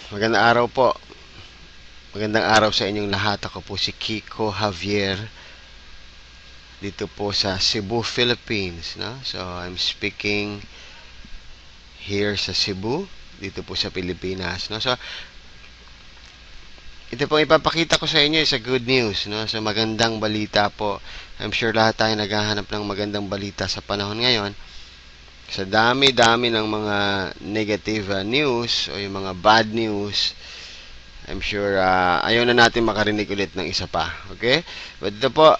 Magandang araw po. Magandang araw sa inyong lahat. Ako po si Kiko Javier dito po sa Cebu, Philippines, no? So, I'm speaking here sa Cebu, dito po sa Pilipinas, no? So, ito pong ipapakita ko sa inyo is a good news, no? So, magandang balita po. I'm sure lahat tayo naghahanap ng magandang balita sa panahon ngayon. Sa dami-dami ng mga negative news o yung mga bad news, I'm sure ayaw na natin makarinig ulit ng isa pa. Okay? But ito po,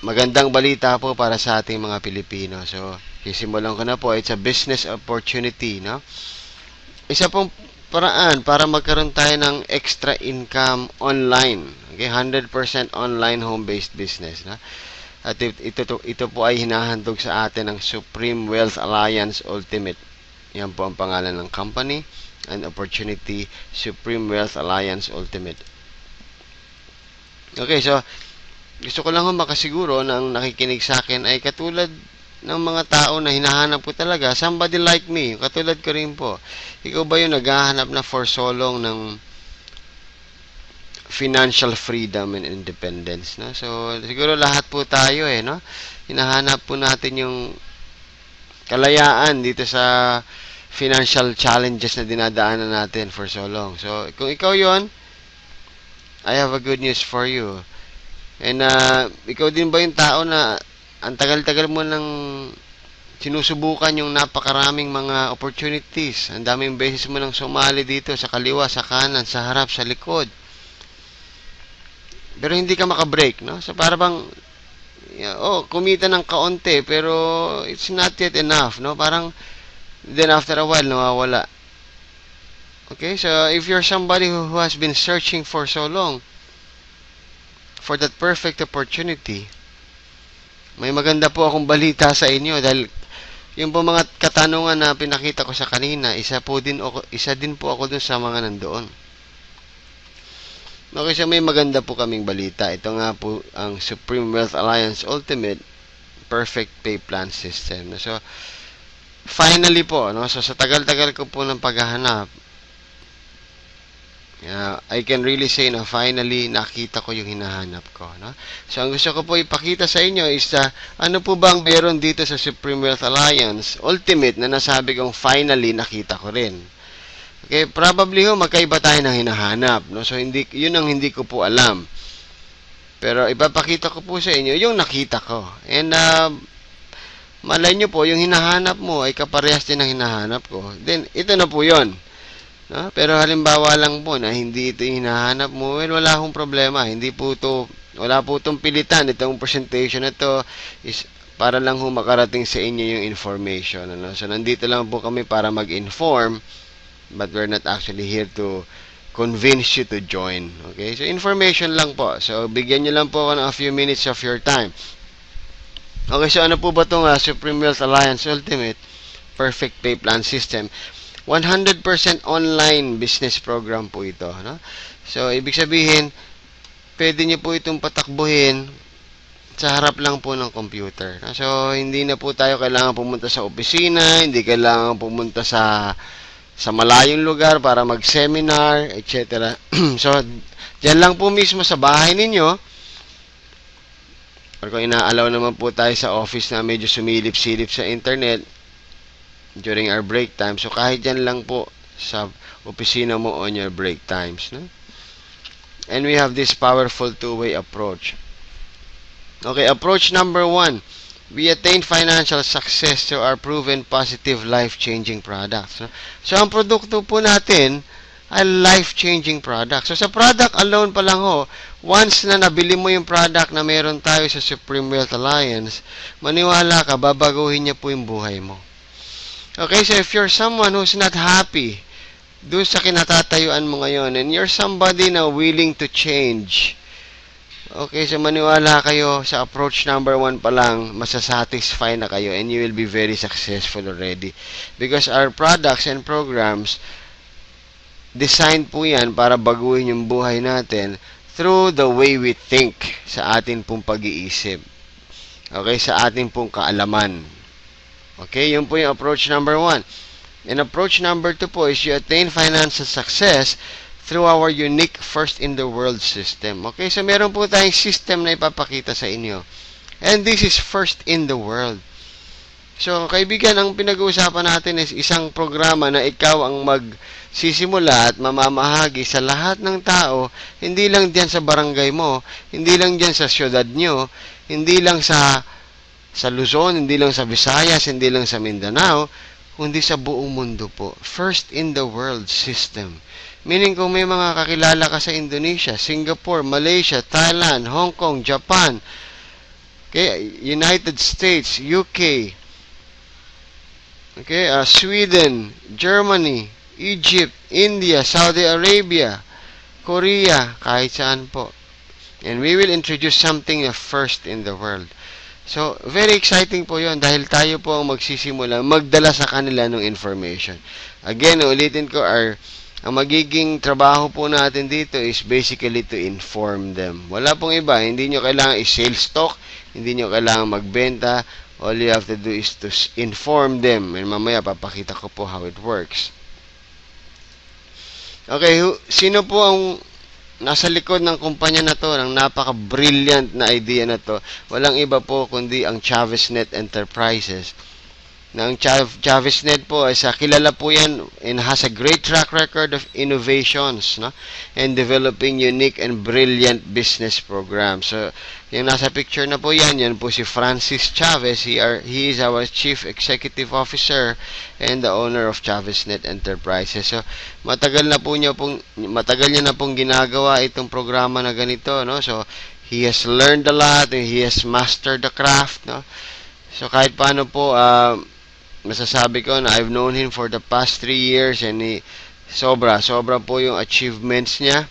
magandang balita po para sa ating mga Pilipino. So, sisimulan ko na po. It's a business opportunity, no? Isa pong paraan para magkaroon tayo ng extra income online. Okay? 100% online home-based business, no? At ito po ay hinahandog sa atin ng Supreme Wealth Alliance Ultimate. Yan po ang pangalan ng company and opportunity, Supreme Wealth Alliance Ultimate. Okay, so gusto ko lang makasiguro na ang nakikinig sa akin ay katulad ng mga tao na hinahanap ko talaga, somebody like me, katulad ko rin po. Ikaw ba yung naghahanap na for so long ng financial freedom and independence, no? So, siguro lahat po tayo no? Hinahanap po natin yung kalayaan dito sa financial challenges na dinadaanan natin for so long. So, kung ikaw yon, I have a good news for you. And ikaw din ba yung tao na ang tagal-tagal mo nang sinusubukan yung napakaraming mga opportunities. Ang daming beses mo nang sumali dito sa kaliwa, sa kanan, sa harap, sa likod. Pero hindi ka makabreak, no? So, para bang, kumita ng kaunti, pero it's not yet enough, no? Parang, then after a while, nawawala. Okay, so if you're somebody who has been searching for so long for that perfect opportunity, may maganda po akong balita sa inyo dahil yung po mga katanungan na pinakita ko sa kanina, isa din po ako dun sa mga nandoon. Okay, so may maganda po kaming balita. Ito nga po ang Supreme Wealth Alliance Ultimate Perfect Pay Plan System. So, finally po, no? So, sa tagal-tagal ko po ng paghahanap, I can really say na finally nakita ko yung hinahanap ko, no? So, ang gusto ko po ipakita sa inyo is ano po bang meron dito sa Supreme Wealth Alliance Ultimate na nasabi kong finally nakita ko rin. Okay, probably magkaiba tayo ng hinahanap, no? So, yun ang hindi ko po alam. Pero ipapakita ko po sa inyo yung nakita ko. And malay nyo po, yung hinahanap mo ay kaparehas din ng hinahanap ko. Then, ito na po yun. No? Pero halimbawa lang po na hindi ito yung hinahanap mo, well, wala akong problema. Wala po itong pilitan. Itong presentation na ito is para lang makarating sa inyo yung information. Ano? So, nandito lang po kami para mag-inform, but we're not actually here to convince you to join. Okay? So, information lang po. So, bigyan nyo lang po ako ng a few minutes of your time. Okay, so ano po ba itong Supreme Wealth Alliance Ultimate Perfect Pay Plan System? 100% online business program po ito. No? So, ibig sabihin, pwede nyo po itong patakbuhin sa harap lang po ng computer. No? So, hindi na po tayo kailangan pumunta sa opisina, hindi kailangan pumunta sa malayong lugar para mag-seminar, etc. So, dyan lang po mismo sa bahay ninyo. Or kung inaalaw naman po tayo sa office na medyo sumilip-silip sa internet during our break time. So, kahit dyan lang po sa opisina mo on your break times. No? And we have this powerful two-way approach. Okay, approach number 1. We attain financial success through our proven positive life-changing products. No? So, ang produkto po natin ay life-changing products. So, sa product alone pa lang once na nabili mo yung product na meron tayo sa Supreme Wealth Alliance, maniwala ka, babaguhin niya po yung buhay mo. Okay, so if you're someone who's not happy doon sa kinatatayuan mo ngayon, and you're somebody na willing to change, okay, so maniwala kayo sa approach number 1 pa lang, masasatisfy na kayo and you will be very successful already. Because our products and programs, designed po yan para baguhin yung buhay natin through the way we think, sa atin pong pag-iisip. Okay, sa atin pong kaalaman. Okay, yun po yung approach number 1. And approach number 2 po is you attain financial success through our unique first-in-the-world system. Okay, so meron po tayong system na ipapakita sa inyo. And this is first in the world. So, kaibigan, ang pinag-uusapan natin is isang programa na ikaw ang magsisimula at mamamahagi sa lahat ng tao, hindi lang diyan sa barangay mo, hindi lang diyan sa syudad nyo, hindi lang sa Luzon, hindi lang sa Visayas, hindi lang sa Mindanao, kundi sa buong mundo po. First in the world system. Meaning kung may mga kakilala ka sa Indonesia, Singapore, Malaysia, Thailand, Hong Kong, Japan, okay, United States, UK, okay, Sweden, Germany, Egypt, India, Saudi Arabia, Korea, kahit saan po. And we will introduce something first in the world. So, very exciting po yon dahil tayo po ang magsisimula magdala sa kanila ng information. Again, ulitin ko, ang magiging trabaho po natin dito is basically to inform them. Wala pong iba, hindi nyo kailangan i-sales talk, hindi nyo kailangan magbenta. All you have to do is to inform them. And mamaya, papakita ko po how it works. Okay, sino po ang nasa likod ng kumpanya na to, ng napaka-brilliant na idea na to? Walang iba po kundi ang ChavesNet Enterprises. Ang ChavesNet po ay kilala po yan and has a great track record of innovations, no? And developing unique and brilliant business programs. So, yung nasa picture na po yan po si Francis Chavez. He is our Chief Executive Officer and the owner of ChavesNet Enterprises. So, matagal niya na pong ginagawa itong programa na ganito, no? So, he has learned a lot and he has mastered the craft, no? So, kahit paano po, masasabi ko na I've known him for the past 3 years and sobra po yung achievements niya.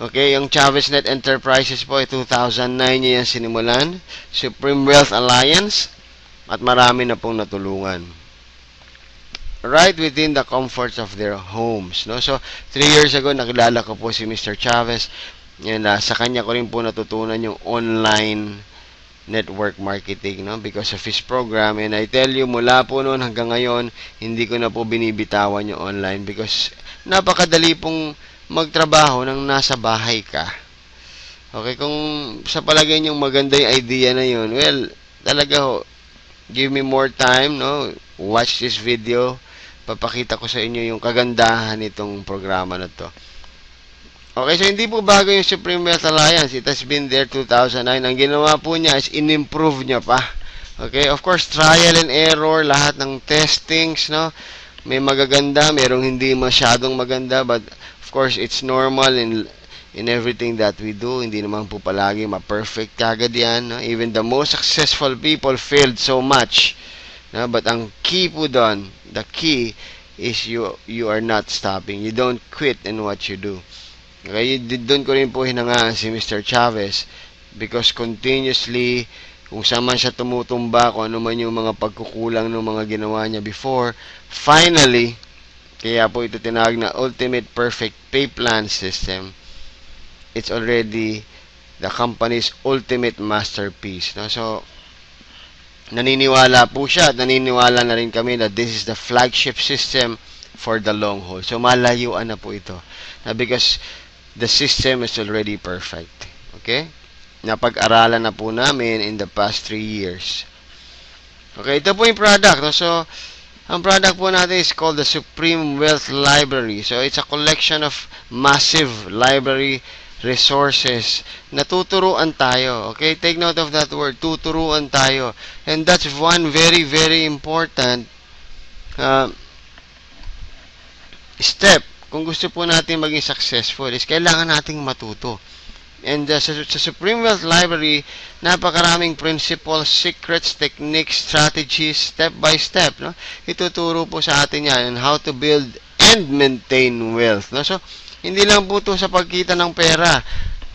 Okay, yung ChavesNet Enterprises po ay 2009 niya yan sinimulan. Supreme Wealth Alliance at marami na pong natulungan. Right within the comforts of their homes, no? So, 3 years ago nakilala ko po si Mr. Chavez and sa kanya ko rin po natutunan yung online network marketing, no? Because of his program. And I tell you, mula po noon hanggang ngayon, hindi ko na po binibitawan yung online because napakadali pong magtrabaho nang nasa bahay ka. Okay, kung sa palagay niyong maganda yung idea na yun, well, talaga ho, give me more time, no? Watch this video. Papakita ko sa inyo yung kagandahan nitong programa na to. Okay, so hindi po bago yung Supreme Wealth Alliance. It has been there 2009. Ang ginawa po niya is in-improve niya pa. Okay, of course, trial and error, lahat ng testings, no? May magaganda, merong hindi masyadong maganda, but of course, it's normal in everything that we do. Hindi naman po palagi ma-perfect kagad yan, no? Even the most successful people failed so much. No? But ang key po doon, the key is you are not stopping. You don't quit in what you do. Okay, doon ko rin po hinangaan si Mr. Chavez because continuously, kung saan man siya tumutumba, kung ano man yung mga pagkukulang ng mga ginawa niya before, finally, kaya po ito tinawag na Ultimate Perfect Pay Plan System. It's already the company's ultimate masterpiece. No? So, naniniwala po siya at naniniwala na rin kami that this is the flagship system for the long haul. So, malayuan na po ito. Because the system is already perfect. Okay? Napag-aralan na po namin in the past 3 years. Okay, ito po yung product. No? So, ang product po natin is called the Supreme Wealth Library. So, it's a collection of massive library resources. Natuturuan tayo. Okay? Take note of that word. Tuturuan tayo. And that's one very, very important step. Kung gusto po natin maging successful, is kailangan nating matuto. And sa Supreme Wealth Library, napakaraming principles, secrets, techniques, strategies, step by step. No? Ituturo po sa atin yan on how to build and maintain wealth. No? So, hindi lang po ito sa pagkita ng pera.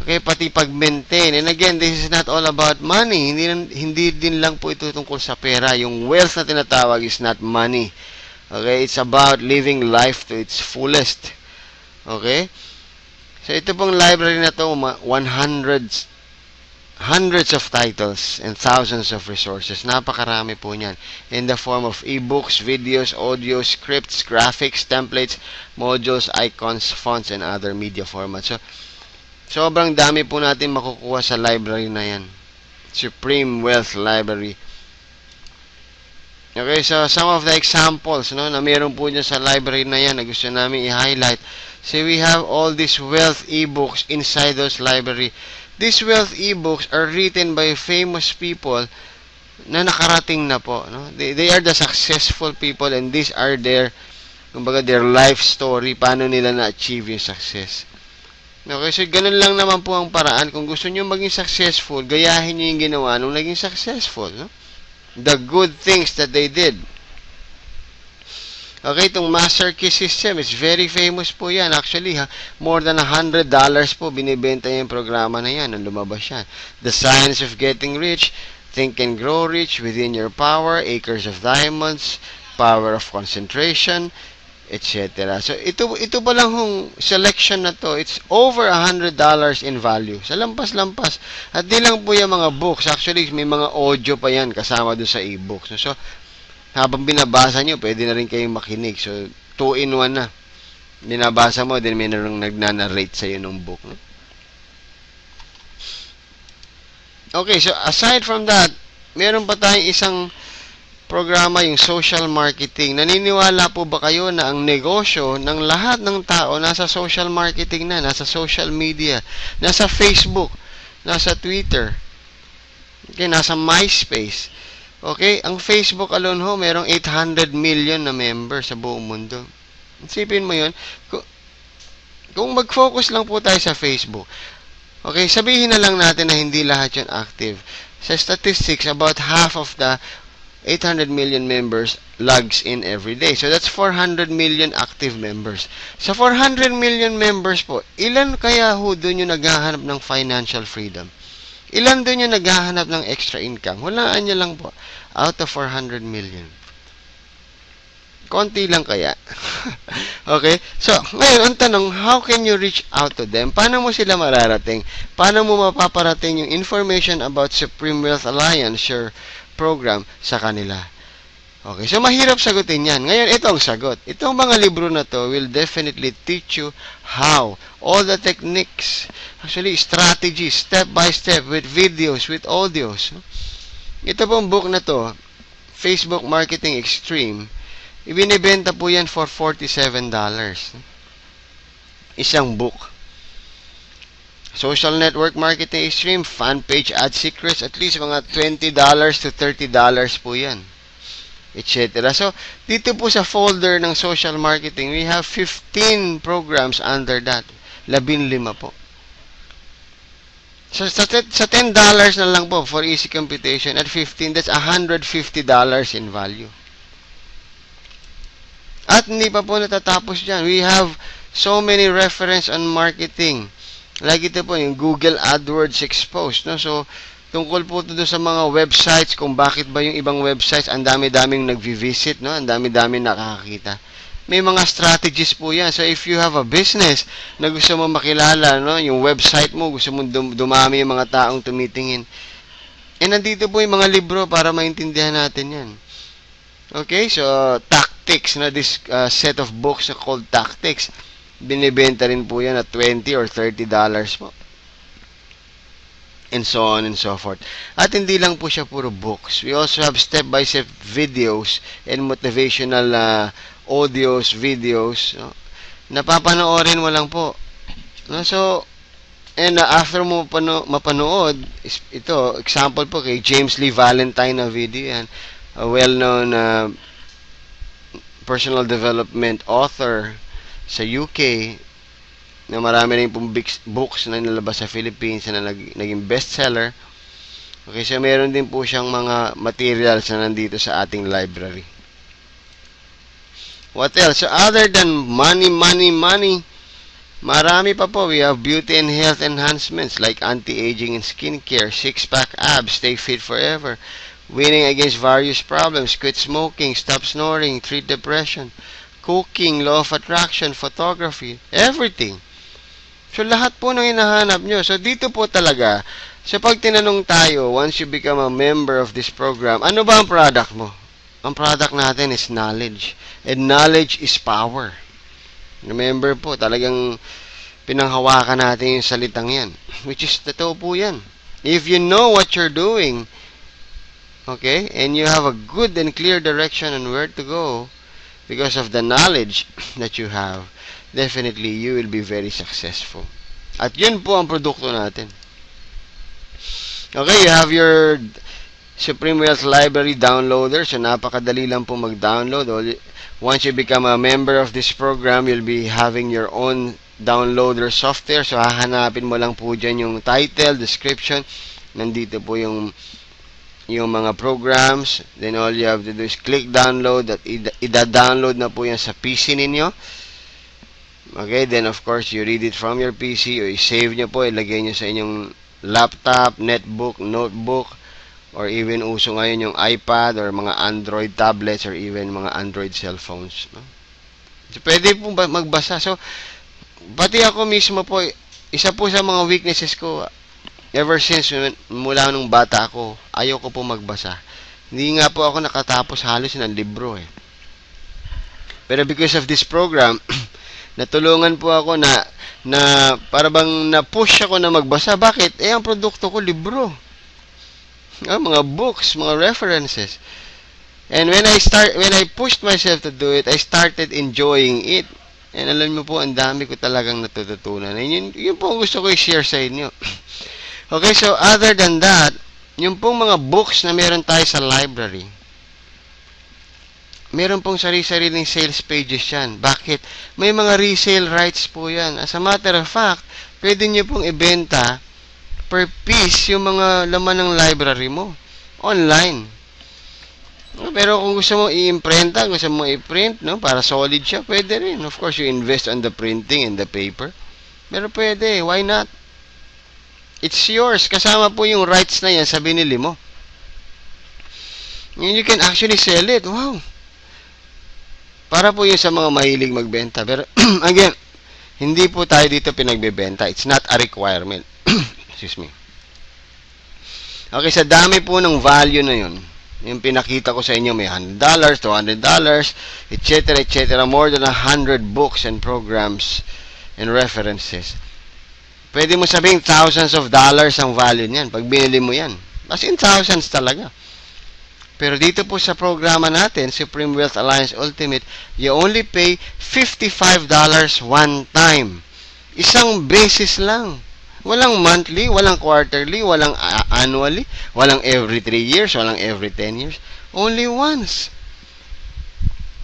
Okay, pati pag-maintain. And again, this is not all about money. Hindi din lang po ito tungkol sa pera. Yung wealth na tinatawag is not money. Okay, it's about living life to its fullest. Okay? So, ito pong library na to, 100 hundreds of titles and thousands of resources. Napakarami po niyan. In the form of ebooks, videos, audio, scripts, graphics, templates, modules, icons, fonts, and other media formats. So, sobrang dami po natin makukuha sa library na yan. Supreme Wealth Library. Okay, so some of the examples, no, na meron po dyan sa library na yan na gusto namin i-highlight. So we have all these wealth ebooks inside those library. These wealth ebooks are written by famous people na nakarating na po, no? They are the successful people, and these are their, kumbaga, their life story, paano nila na-achieve yung success. Okay, so ganun lang naman po ang paraan. Kung gusto nyo maging successful, gayahin nyo yung ginawa nung naging successful, no? The good things that they did. Okay, itong Master Key System is very famous po yan. Actually, more than $100 po binibenta yung programa na yan nung lumabas yan. The Science of Getting Rich, Think and Grow Rich, Within Your Power, Acres of Diamonds, Power of Concentration, etc. So, ito pa lang hong selection na to, it's over $100 in value. Sa lampas-lampas. At di lang po yung mga books. Actually, may mga audio pa yan kasama doon sa e-books. So, habang binabasa nyo, pwede na rin kayong makinig. So, 2-in-1 na. Binabasa mo, then may nagnanarrate sa'yo ng book. No? Okay, so aside from that, meron pa tayong isang programa, yung social marketing. Naniniwala po ba kayo na ang negosyo ng lahat ng tao nasa social marketing na, nasa social media, nasa Facebook, nasa Twitter, okay, nasa MySpace. Okay, ang Facebook alone ho, merong 800 million na members sa buong mundo. Isipin mo yun. Kung mag-focus lang po tayo sa Facebook, okay, sabihin na lang natin na hindi lahat yun active. Sa statistics, about half of the 800 million members logs in every day. So, that's 400 million active members. Sa 400 million members po, ilan kaya ho doon yung naghahanap ng financial freedom? Ilan doon yung naghahanap ng extra income? Hulaan nyo lang po. Out of 400 million. Konti lang kaya. Okay? So, ngayon, ang tanong, how can you reach out to them? Paano mo sila mararating? Paano mo mapaparating yung information about Supreme Wealth Alliance, your program, sa kanila? Okay, so mahirap sagutin yan. Ngayon, ito ang sagot. Itong mga libro na to will definitely teach you how. All the techniques, actually, strategies, step by step, with videos, with audios. Ito pong book na to, Facebook Marketing Extreme, ibinibenta po yan for $47. Isang book. Social Network Marketing Extreme, Fan Page Ad Secrets, at least mga $20 to $30 po yan. Etc. So, dito po sa folder ng social marketing, we have 15 programs under that. 15 po. So, sa $10 na lang po for easy computation, at 15, that's $150 in value. At hindi pa po natatapos dyan. We have so many reference on marketing. Like ito po, yung Google AdWords Exposed. No? So, tungkol po ito sa mga websites, kung bakit ba yung ibang websites, ang dami-daming nag-visit, no? Ang dami-daming nakakakita. May mga strategies po yan. So, if you have a business na gusto mo makilala, no? Yung website mo, gusto mo dumami yung mga taong tumitingin. Nandito po yung mga libro para maintindihan natin yan. Okay, so, Tactics, na this set of books called Tactics. Binibenta rin po yan at $20 or $30 po. And so on and so forth. At hindi lang po siya puro books. We also have step-by-step videos and motivational audios, videos. No? Napapanoorin mo lang po. No? So, and after mo mapanood, ito, example po kay James Lee Valentine na video yan. A well-known personal development author sa UK, na marami rin pong books na nilabas sa Philippines na naging bestseller. Okay, so meron din po siyang mga materials na nandito sa ating library. What else? So other than money, marami pa po. We have beauty and health enhancements like anti-aging and skincare, six-pack abs, stay fit forever, winning against various problems, quit smoking, stop snoring, treat depression, cooking, law of attraction, photography, everything. So, lahat po ng hinahanap nyo. So, dito po talaga, So, pag tinanong tayo, once you become a member of this program, ano ba ang product mo? Ang product natin is knowledge. And knowledge is power. Remember po, talagang pinanghawakan natin yung salitang yan. Which is, totoo po yan. If you know what you're doing, okay, and you have a good and clear direction on where to go, because of the knowledge that you have, definitely, you will be very successful. At yun po ang produkto natin. Okay, you have your Supreme Wealth Library downloader. So, napakadali lang po mag-download. Once you become a member of this program, you'll be having your own downloader software. So, hahanapin mo lang po dyan yung title, description. Nandito po yung mga programs. Then, all you have to do is click download. At ida-download na po yan sa PC ninyo. Okay, then of course, you read it from your PC or i-save nyo po. Ilagay nyo sa inyong laptop, netbook, notebook, or even uso ngayon yung iPad or mga Android tablets or even mga Android cellphones. No? So, pwede po magbasa. So, pati ako mismo po, isa po sa mga weaknesses ko, ever since, mula nung bata ako, ayoko po magbasa. Hindi nga po ako nakatapos halos ng libro eh. Pero because of this program, natulungan po ako na para bang na-push ako na magbasa. Bakit? Ang produkto ko, libro. Mga books, mga references. And when I pushed myself to do it, I started enjoying it. And alam mo po, ang dami ko talagang natututunan. And yun po ang gusto ko i-share sa inyo. Okay, so other than that, yung pong mga books na meron tayo sa library, meron pong sarili-sariling sales pages yan. Bakit? May mga resale rights po yan. As a matter of fact, pwede nyo pong ibenta per piece yung mga laman ng library mo. Online. Pero kung gusto mo i-imprenta, gusto mo i-print, no, para solid siya, pwede rin. Of course, you invest on the printing and the paper. Pero pwede. Why not? It's yours. Kasama po yung rights na yan sa binili mo. You can actually sell it. Wow. Para po yun sa mga mahilig magbenta. Pero, again, hindi po tayo dito pinagbebenta. It's not a requirement. Excuse me. Okay, sa dami po ng value na yun, yung pinakita ko sa inyo, may $100, $200, etc., etc., more than 100 books and programs and references. Pwede mo sabihin thousands of dollars ang value niyan pag binili mo yan. As in thousands talaga. Pero dito po sa programa natin, Supreme Wealth Alliance Ultimate, you only pay $55 one time. Isang beses lang. Walang monthly, walang quarterly, walang annually, walang every 3 years, walang every 10 years. Only once.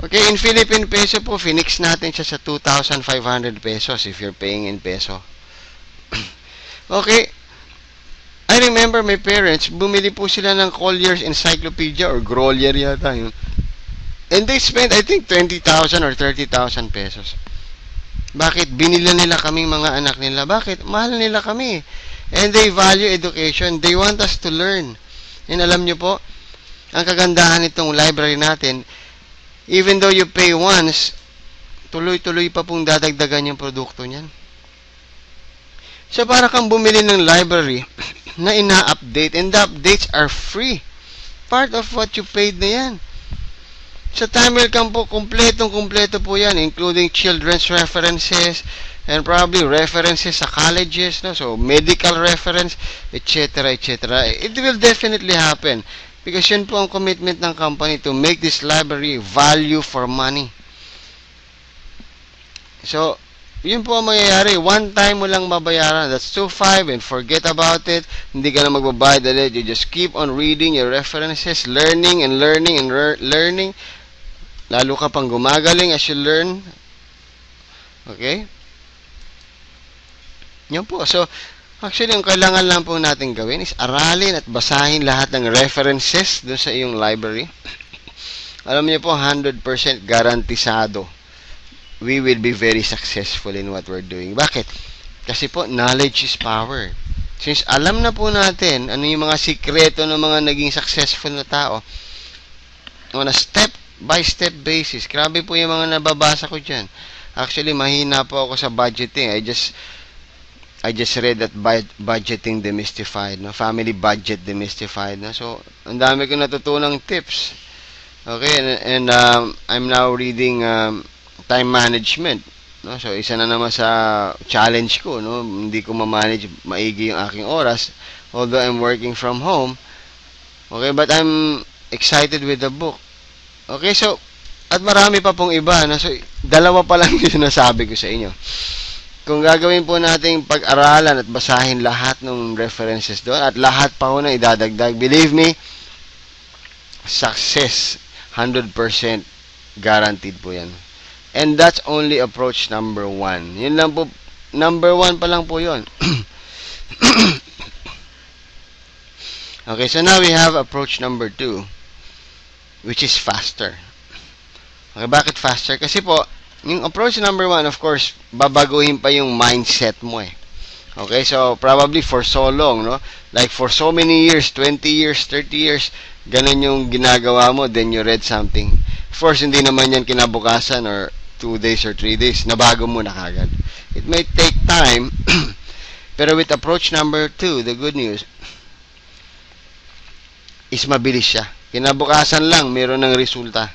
Okay, in Philippine peso po, finix natin siya sa 2,500 pesos if you're paying in peso. Okay, I remember my parents, bumili po sila ng Collier's Encyclopedia or Grolier yata yun. And they spent, I think, 20,000 or 30,000 pesos. Bakit? Binila nila kaming mga anak nila. Bakit? Mahal nila kami. And they value education. They want us to learn. And alam nyo po, ang kagandahan nitong library natin, even though you pay once, tuloy-tuloy pa pong dadagdagan yung produkto niyan. So, para kang bumili ng library na ina-update, and the updates are free. Part of what you paid na yan. Sa Timer Camp po, kumpletong-kumpleto po yan, including children's references, and probably references sa colleges, no? So, medical reference, etc., etc. It will definitely happen. Because yun po ang commitment ng company to make this library value for money. So, yun po ang mangyayari. One time mo lang mabayaran. That's 2.5 and forget about it. Hindi ka na magbabayad ulit. You just keep on reading your references, learning and learning and learning. Lalo ka pang gumagaling as you learn. Okay? Yun po. So, actually, ang kailangan lang po natin gawin is aralin at basahin lahat ng references dun sa iyong library. Alam niyo po, 100% garantisado. We will be very successful in what we're doing. Bakit? Kasi po, knowledge is power. Since alam na po natin ano yung mga sikreto ng mga naging successful na tao, on a step-by-step basis, grabe po yung mga nababasa ko dyan. Actually, mahina po ako sa budgeting. I just read that budgeting demystified, no? Family budget demystified, no? So, ang dami ko natutunang tips. Okay, and I'm now reading time management, no? So, isa na naman sa challenge ko, no? Hindi ko ma-manage maigi yung aking oras, although I'm working from home. Okay, but I'm excited with the book. Okay, so, at marami pa pong iba, no? So, dalawa pa lang yung sinasabi ko sa inyo. Kung gagawin po nating pag-aralan at basahin lahat ng references doon at lahat pa ho na idadagdag, believe me, success 100% guaranteed po yan. And that's only approach number 1. Yun lang po, number 1 pa lang po yun. Okay, so now we have approach number 2, which is faster. Okay, bakit faster? Kasi po, yung approach number 1, of course, babaguhin pa yung mindset mo eh. Okay, so probably for so long, no? Like for so many years, 20 years, 30 years, ganun yung ginagawa mo, then you read something. Of course, hindi naman yan kinabukasan or 2 days or 3 days, nabago mo na kagad. It may take time, pero with approach number 2, the good news is mabilis siya. Kinabukasan lang, meron ng resulta.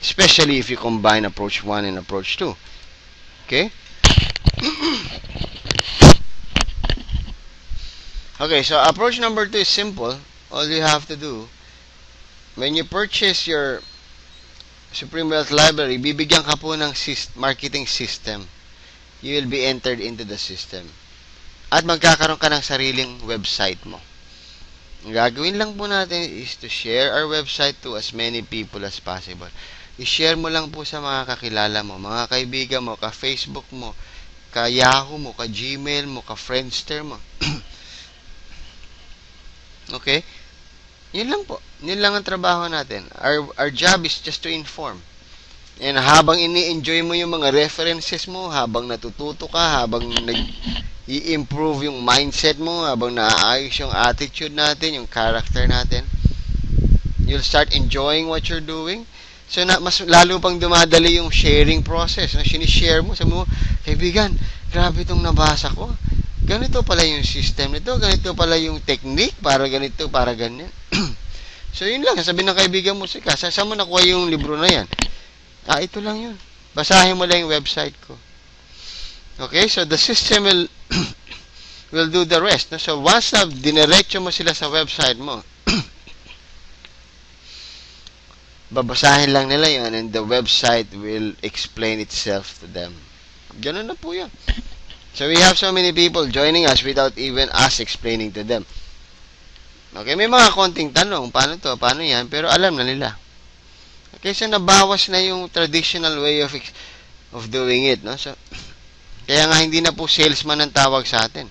Especially if you combine approach 1 and approach 2. Okay? Okay, so approach number 2 is simple. All you have to do, when you purchase your Supreme Wealth Library, bibigyan ka po ng marketing system. You will be entered into the system. At magkakaroon ka ng sariling website mo. Ang gagawin lang po natin is to share our website to as many people as possible. I-share mo lang po sa mga kakilala mo, mga kaibigan mo, ka-Facebook mo, ka-Yahoo mo, ka-Gmail mo, ka-Friendster mo. Okay? Yun lang po. Yun lang ang trabaho natin. Our job is just to inform. And habang ini-enjoy mo yung mga references mo, habang natututo ka, habang nag-i-improve yung mindset mo, habang naaayos yung attitude natin, yung character natin, you'll start enjoying what you're doing. So, mas lalo pang dumadali yung sharing process. Sinishare mo, sabi mo, kaibigan, grabe itong nabasa ko. Ganito pala yung system nito, ganito pala yung technique, para ganito, para ganyan. So, yun lang. Sabi ng kaibigan mo, sika, saan mo nakuha yung libro na yan? Ito lang yun. Basahin mo lang yung website ko. Okay, so the system will do the rest. No? So, once na dinerecho mo sila sa website mo, babasahin lang nila yun and the website will explain itself to them. Ganun na po yun. So, we have so many people joining us without even us explaining to them. Okay, may mga konting tanong, paano to, paano yan, pero alam na nila. Okay, so nabawas na yung traditional way of doing it, no? So, kaya nga hindi na po salesman ang tawag sa atin.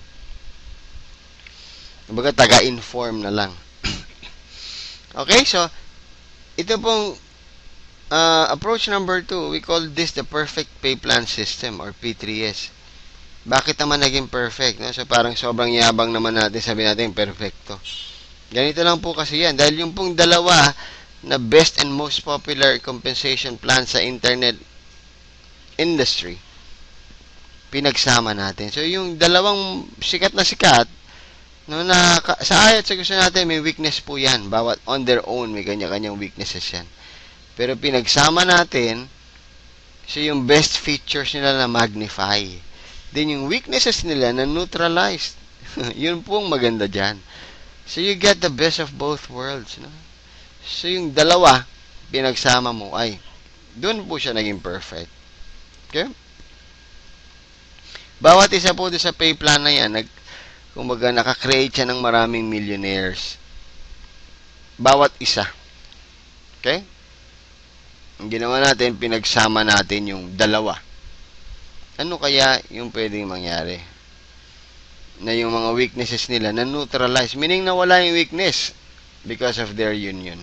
Kumbaga, taga-inform na lang. Okay, so, ito pong approach number 2, we call this the perfect pay plan system or P3S. Bakit naman naging perfect? No? So parang sobrang yabang naman natin, sabi natin perfecto. Ganito lang po kasi yan. Dahil yung pong dalawa na best and most popular compensation plan sa internet industry, pinagsama natin. So yung dalawang sikat na sikat, no, na sa ayat sa gusto natin, may weakness po yan. Bawat on their own, may kanya-kanyang weaknesses yan. Pero pinagsama natin, so yung best features nila na magnify. Then yung weaknesses nila na neutralized. Yun po ang maganda dyan. So you get the best of both worlds. No? So yung dalawa, pinagsama mo, ay, doon po siya naging perfect. Okay? Bawat isa po sa pay plan na yan, kumbaga nakakreate siya ng maraming millionaires. Bawat isa. Okay? Ang ginawa natin, pinagsama natin yung dalawa. Ano kaya yung pwedeng mangyari? Na yung mga weaknesses nila na neutralize. Meaning nawala yung weakness because of their union.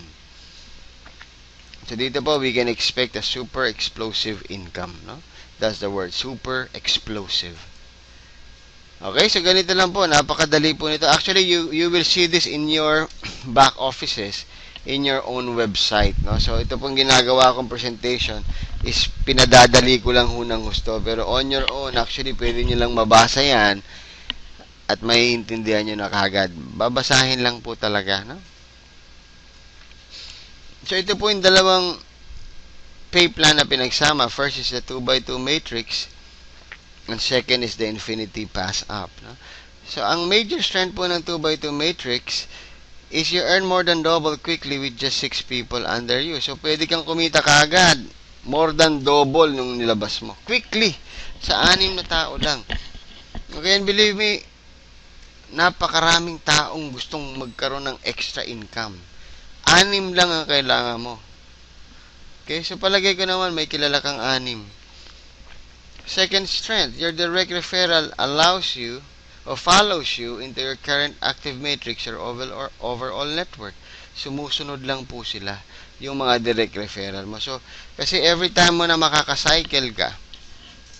So dito po, we can expect a super explosive income. No? That's the word, super explosive. Okay, so ganito lang po. Napakadali po nito. Actually, you will see this in your back offices, in your own website. No? So ito pong ginagawa kong presentation is pinadadali ko lang ho ng gusto. Pero on your own, actually, pwede nyo lang mabasa yan at maiintindihan nyo na kagad. Babasahin lang po talaga, no? So, ito po yung dalawang pay plan na pinagsama. First is the 2x2 matrix, and second is the infinity pass up, no? So, ang major strength po ng 2x2 matrix is you earn more than double quickly with just 6 people under you. So, pwede kang kumita kaagad. More than double nung nilabas mo. Quickly. Sa 6 na tao lang. Okay, and believe me, napakaraming taong gustong magkaroon ng extra income. 6 lang ang kailangan mo. Okay, so palagay ko naman may kilala kang 6. Second strength, your direct referral allows you o follows you into your current active matrix or overall network. Sumusunod lang po sila yung mga direct referral mo. So, kasi every time mo na makakacycle ka,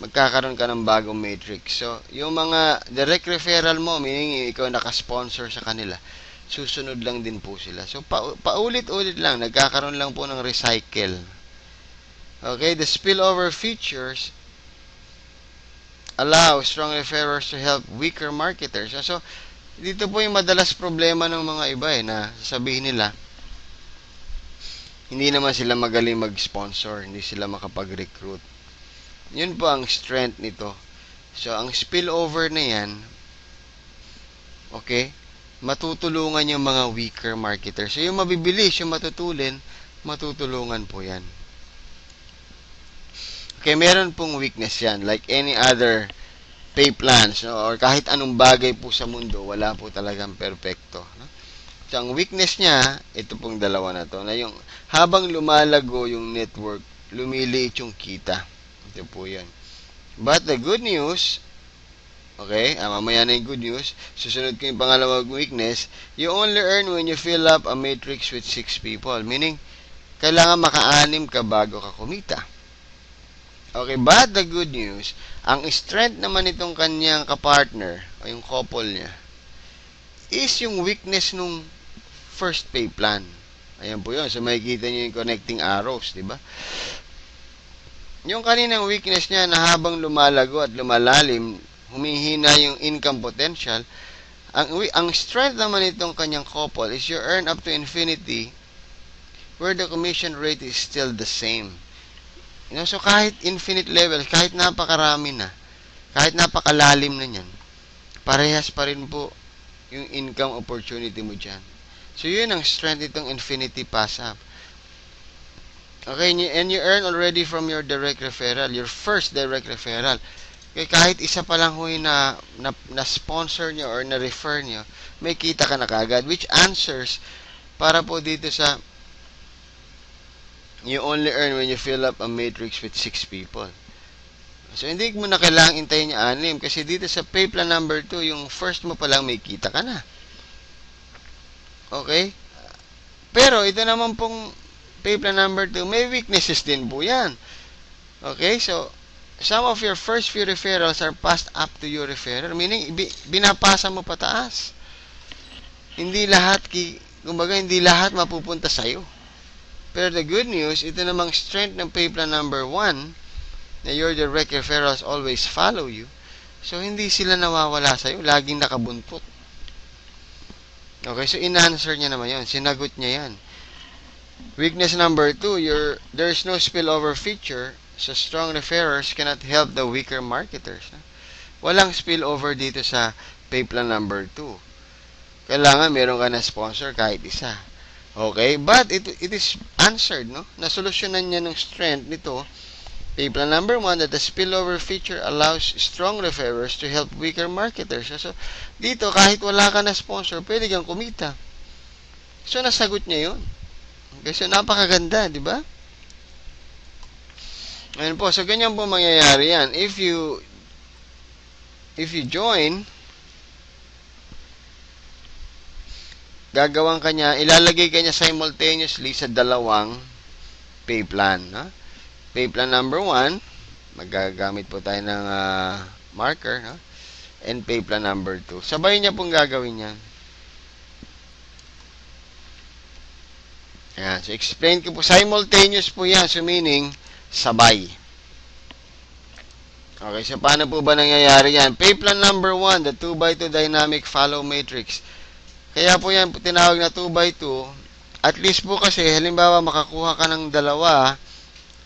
magkakaroon ka ng bagong matrix. So, yung mga direct referral mo, meaning ikaw nakasponsor sa kanila, susunod lang din po sila. So, paulit-ulit lang, nagkakaroon lang po ng recycle. Okay, the spillover features allow strong referrers to help weaker marketers. So, dito po yung madalas problema ng mga iba na sasabihin nila, hindi naman sila magaling mag-sponsor, hindi sila makapag-recruit. Yun po ang strength nito. So, ang spillover na yan, okay, matutulungan yung mga weaker marketers. So, yung mabibilis, yung matutulungan po yan. Okay, meron pong weakness yan. Like any other pay plans, no? Or kahit anong bagay po sa mundo, wala po talagang perfecto. No? So, ang weakness niya, ito pong dalawa na to, na yung habang lumalago yung network, lumiliit yung kita. Ito po yan. But the good news, okay, mamaya na yung good news, susunod ko yung pangalawang weakness, you only earn when you fill up a matrix with 6 people. Meaning, kailangan maka-6 ka bago ka kumita. Okay, but the good news, ang strength naman itong kanyang kapartner, o yung couple niya, is yung weakness nung first pay plan. Ayan po yun. So, makikita nyo yung connecting arrows, di ba? Yung kaninang weakness niya na habang lumalago at lumalalim, humihina yung income potential, ang strength naman itong kanyang couple is you earn up to infinity where the commission rate is still the same. You know, so kahit infinite levels, kahit napakarami na, kahit napakalalim na yan, parehas pa rin po yung income opportunity mo dyan. So, yun ang strength itong infinity pass up. Okay, and you earn already from your direct referral, your first direct referral. Okay, kahit isa pa lang huy na sponsor nyo or na-refer nyo, may kita ka na kagad, which answers para po dito sa you only earn when you fill up a matrix with 6 people. So, hindi mo na kailangang intayin yung 6 kasi dito sa pay plan number 2, yung first mo pa lang may kita ka na. Okay? Pero, ito naman pong pay plan number 2, may weaknesses din po yan. Okay? So, some of your first few referrals are passed up to your referrer. Meaning, binapasa mo pataas. Hindi lahat, kumbaga, hindi lahat mapupunta sa'yo. Pero the good news, ito namang strength ng pay plan number 1, na your direct referrals always follow you. So, hindi sila nawawala sa'yo. Laging nakabuntot. Okay, so in-answer niya naman yun. Sinagot niya yan. Weakness number 2, there's no spillover feature, so strong referrers cannot help the weaker marketers. Walang spillover dito sa pay plan number 2. Kailangan meron ka na sponsor kahit isa. Okay, but it is answered, no? Nasolusyonan niya ng strength nito. Pay plan number 1, that the spillover feature allows strong referrers to help weaker marketers. So, dito, kahit wala ka na sponsor, pwede kang kumita. So, nasagot niya yun. Okay, so, napakaganda, di ba? Ayun po, so, ganyan po mangyayari yan. If you join, gagawin ka niya, ilalagay ka niya simultaneously sa dalawang pay plan. No? Pay plan number 1, magagamit po tayo ng marker. No? And pay plan number 2. Sabay niya pong gagawin yan. Ayan. So, explain ko po. Simultaneous po yan. So, meaning, sabay. Okay, so paano po ba nangyayari yan? Pay plan number 1, the 2x2 dynamic follow matrix. Kaya po yan tinawag na 2x2. At least po kasi, halimbawa makakuha ka ng dalawa,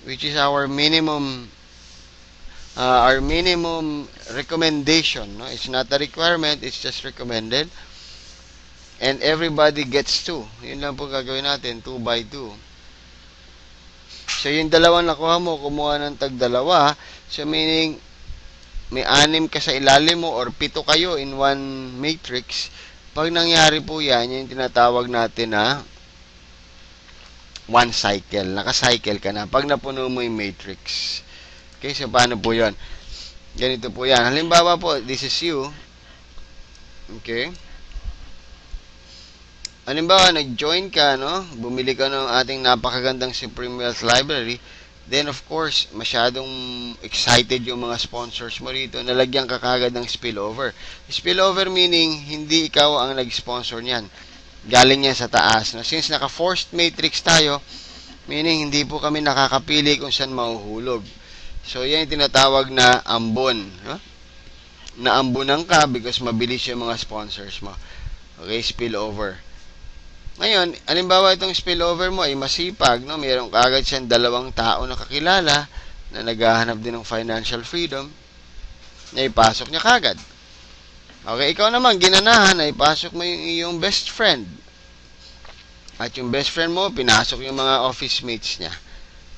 which is our minimum recommendation. No? It's not a requirement, it's just recommended. And everybody gets 2. Yun lang po gagawin natin, 2x2. So, yung dalawang nakuha mo, kumuha ng tag-dalawa. So, meaning, may 6 ka sa ilalim mo or 7 kayo in one matrix. Pag nangyari po yan, yung tinatawag natin na one cycle. Naka-cycle ka na. Pag napuno mo yung matrix. Okay, so paano po yun? Ganito po yan. Halimbawa po, this is you. Okay. Halimbawa, nag-join ka, no? Bumili ka ng ating napakagandang Supreme Wealth Library. Then, of course, masyadong excited yung mga sponsors mo rito. Nalagyan ka kagad ng spillover. Spillover meaning, hindi ikaw ang nag-sponsor niyan. Galing yan sa taas. No? Since naka-forced matrix tayo, meaning hindi po kami nakakapili kung saan mahuhulog. So, yan yung tinatawag na ambon. No? Naambunan ka because mabilis yung mga sponsors mo. Okay, spillover. Ngayon, halimbawa itong spillover mo ay masipag, no? Mayroon kagad siyang 2 tao na kakilala na naghahanap din ng financial freedom na ipasok niya kagad. Okay, ikaw naman, ginanahan na ipasok mo yung iyong best friend. At yung best friend mo, pinasok yung mga office mates niya.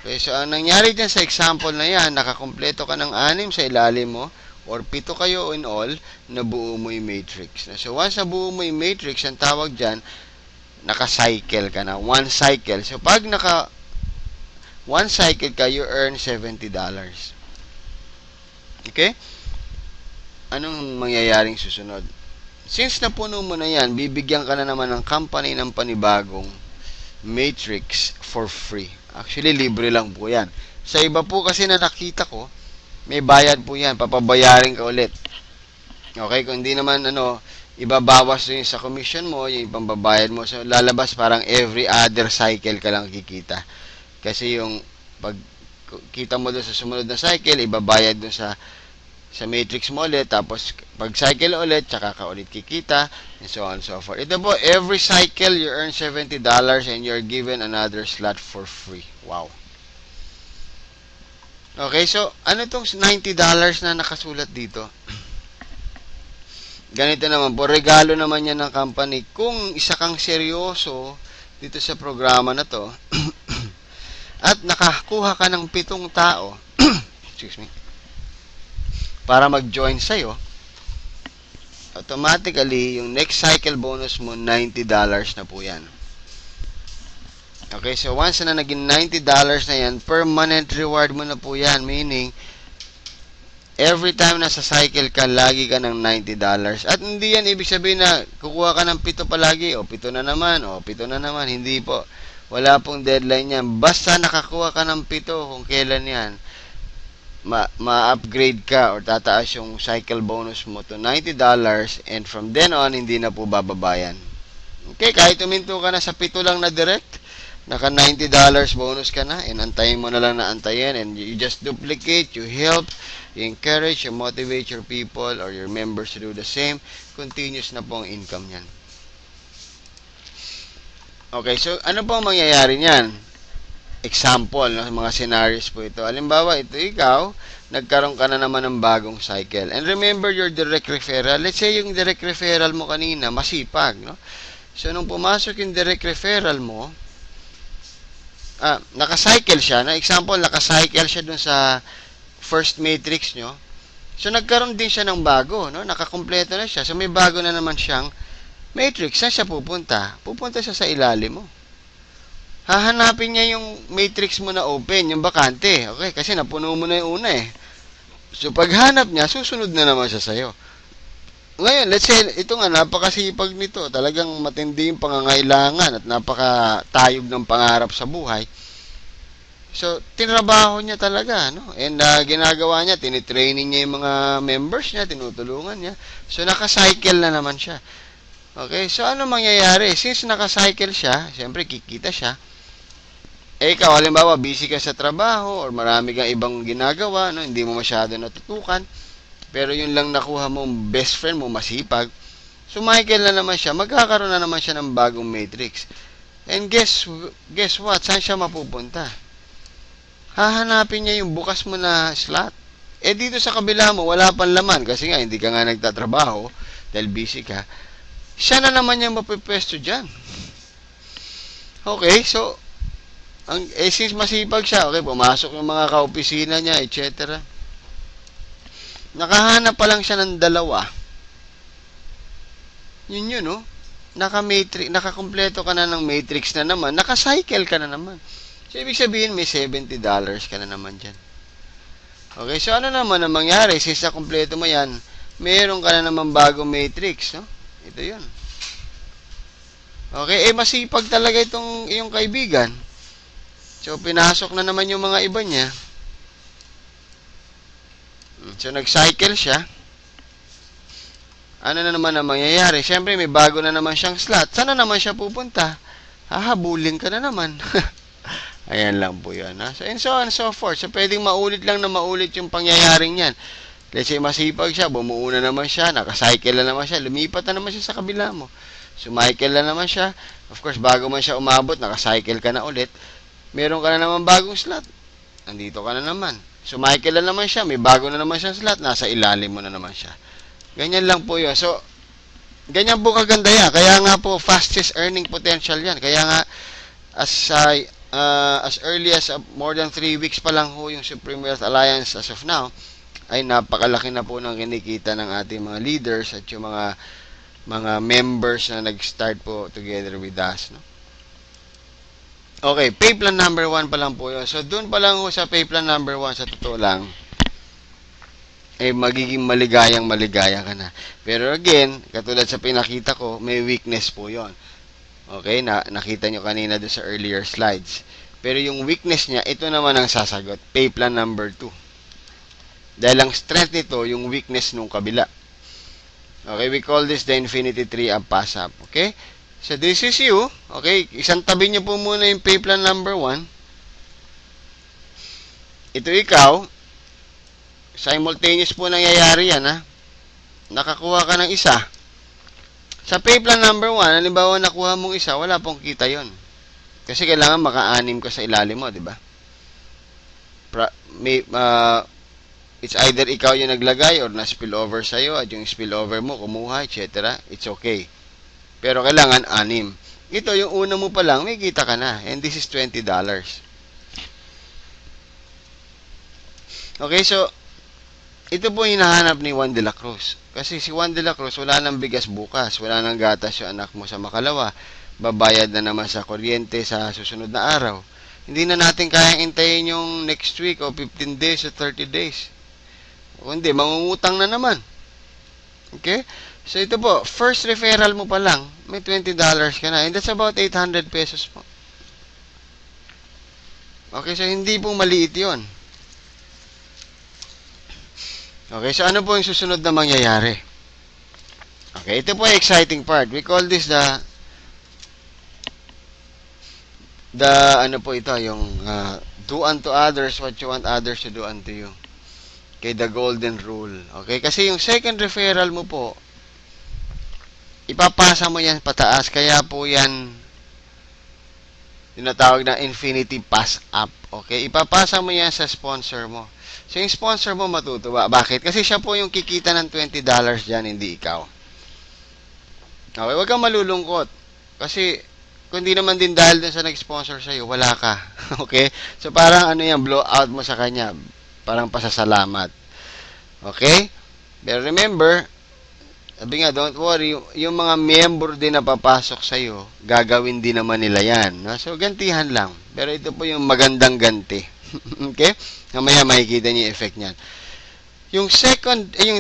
Okay, so ang nangyari dyan sa example na yan, nakakompleto ka ng 6 sa ilalim mo, or 7 kayo in all, nabuo mo yung matrix. So once nabuo mo yung matrix, ang tawag dyan, naka-cycle ka na. One cycle. So, pag one cycle ka, you earn $70. Okay? Anong mangyayaring susunod? Since napuno mo na yan, bibigyan ka na naman ng company ng panibagong matrix for free. Actually, libre lang po yan. Sa iba po kasi na nakita ko, may bayad po yan. Papabayarin ka ulit. Okay? Kung hindi naman, ibabawas yun sa commission mo, yung pambabayad mo. So, lalabas parang every other cycle ka lang kikita. Kasi yung pag kita mo doon sa sumunod na cycle, ibabayad doon sa matrix mo ulit. Tapos, pag cycle ulit, tsaka ka ulit kikita, and so on and so forth. Ito po, every cycle, you earn $70 and you're given another slot for free. Wow. Okay, so, ano itong $90 na nakasulat dito? Ganito naman po, regalo naman yan ng company. Kung isa kang seryoso dito sa programa na to, at nakakuha ka ng 7 tao, excuse me, para mag-join sa'yo, automatically, yung next cycle bonus mo, $90 na po yan. Okay, so once na naging $90 na yan, permanent reward mo na po yan. Meaning, every time na sa cycle ka, lagi ka ng $90. At hindi yan ibig sabihin na kukuha ka ng 7 palagi, o 7 na naman, o 7 na naman. Hindi po. Wala pong deadline yan. Basta nakakuha ka ng 7 kung kailan yan, ma-upgrade ka or tataas yung cycle bonus mo to $90 and from then on, hindi na po bababayan. Okay, kahit uminto ka na sa 7 lang na direct, naka $90 bonus ka na and antayin mo na lang na antayin and you just duplicate, you help, you encourage, you motivate your people or your members to do the same. Continuous na po ang income niyan. Okay, so ano po ang mangyayari niyan? Example, no, mga scenarios po ito. Halimbawa, ito ikaw, nagkaroon ka na naman ng bagong cycle. And remember your direct referral. Let's say yung direct referral mo kanina, masipag, no? So, nung pumasok yung direct referral mo, naka-cycle siya. Na example, naka-cycle siya dun sa first matrix nyo. So, nagkaroon din siya ng bago, no? Nakakompleto na siya. So, may bago na naman siyang matrix. Saan siya pupunta? Pupunta siya sa ilalim mo. Hahanapin niya yung matrix mo na open, yung bakante. Okay? Kasi napuno mo na yung una eh. So, paghanap niya, susunod na naman siya sa'yo. Ngayon, let's say, ito nga, napakasipag nito. Talagang matindi yung pangangailangan at napakatayog ng pangarap sa buhay. So, tinrabaho niya talaga, no? And ginagawa niya, tinitraining niya yung mga members niya, tinutulungan niya. So, nakacycle na naman siya. Okay? So, ano mangyayari? Since nakacycle siya, siyempre, kikita siya. Ikaw, halimbawa, busy ka sa trabaho or marami kang ibang ginagawa, no? Hindi mo masyado natutukan, pero yun lang nakuha mong best friend mo, masipag. So, Michael na naman siya, magkakaroon na naman siya ng bagong matrix. And guess what? Saan siya mapupunta? Hahanapin niya yung bukas mo na slot. Eh, dito sa kabila mo, wala pang laman kasi nga, hindi ka nga nagtatrabaho dahil busy ka. Siya na naman yung mapipwesto dyan. Okay, so, since masipag siya, okay, pumasok yung mga kaopisina niya, etc. Nakahanap pa lang siya ng dalawa. Yun, no? Nakakompleto ka na ng matrix na naman, nakacycle ka na naman. So, ibig sabihin, may $70 ka na naman dyan. Okay, so ano naman ang mangyari? Since nakompleto mo yan, meron ka na naman bagong matrix, no? Ito yun. Okay, masipag talaga itong iyong kaibigan. So, pinasok na naman yung mga iba niya. So, nag-cycle siya. Ano na naman ang mangyayari? Siyempre, may bago na naman siyang slot. Saan na naman siya pupunta? Hahabulin ka na naman. Ayan lang po yun. Ha? So, and so on and so forth. So, pwedeng maulit lang na maulit yung pangyayaring yan. Let's say, masipag siya, bumuo na naman siya, nakacycle na naman siya, lumipat na naman siya sa kabila mo. Sumicycle na naman siya. Of course, bago man siya umabot, nakacycle ka na ulit. Meron ka na naman bagong slot. Nandito ka na naman. Sumicycle na naman siya, may bago na naman siyang slot, nasa ilalim mo na naman siya. Ganyan lang po yun. So, ganyan po kaganda yan. Kaya nga po, fastest earning potential yan. Kaya nga, as early as more than 3 weeks pa lang ho yung Supreme Wealth Alliance as of now, ay napakalaki na po ng kinikita ng ating mga leaders at yung mga members na nag-start po together with us, no? Okay, pay plan number 1 pa lang po yun. So, dun pa lang ho sa pay plan number 1, sa totoo lang, magiging maligaya ka na. Pero again, katulad sa pinakita ko, may weakness po yon. Okay, nakita nyo kanina doon sa earlier slides. Pero yung weakness niya, ito naman ang sasagot. Pay plan number 2. Dahil ang strength nito, yung weakness nung kabila. Okay, we call this the infinity tree of pass up. Okay? So, this is you. Okay, isang tabi nyo po muna yung pay plan number 1. Ito ikaw. Simultaneous po nangyayari yan, ha? Nakakuha ka ng isa. Sa pay plan number 1, halimbawa nakuha mong isa, wala pong kita yon. Kasi kailangan maka-anim ka sa ilalim mo, di ba? It's either ikaw yung naglagay or na-spill over sa'yo at yung spill over mo, kumuha, etc. It's okay. Pero kailangan 6. Ito, yung una mo pa lang, may kita ka na. And this is $20. Okay, so, ito po hinahanap ni Juan de la Cruz. Kasi si Juan de la Cruz, wala nang bigas bukas. Wala nang gatas yung anak mo sa Makalawa. Babayad na naman sa kuryente sa susunod na araw. Hindi na natin kayang intayin yung next week o 15 days o 30 days. Kundi, mangungutang na naman. Okay? So, ito po, first referral mo pa lang, may $20 ka na. And that's about 800 pesos po. Okay, so hindi po maliit yon. Okay, so ano po yung susunod na mangyayari? Okay, ito po yung exciting part. We call this ano po ito, yung do unto others what you want others to do unto you. Okay, the golden rule. Okay, kasi yung second referral mo po, ipapasa mo yan pataas. Kaya po yan tinatawag na infinity pass up. Okay, ipapasa mo yan sa sponsor mo. So, yung sponsor mo matutuwa. Bakit? Kasi siya po yung kikita ng $20 dyan, hindi ikaw. Okay, huwag kang malulungkot. Kasi, kung di naman din dahil dun sa nag-sponsor sa'yo, wala ka. Okay? So, parang ano yan, blow out mo sa kanya. Parang pasasalamat. Okay? Pero remember, sabi nga, don't worry, yung mga member din na papasok sa'yo, gagawin din naman nila yan. No? So, gantihan lang. Pero ito po yung magandang ganti. Okay? Mamaya makikita niyo yung effect niyan. Yung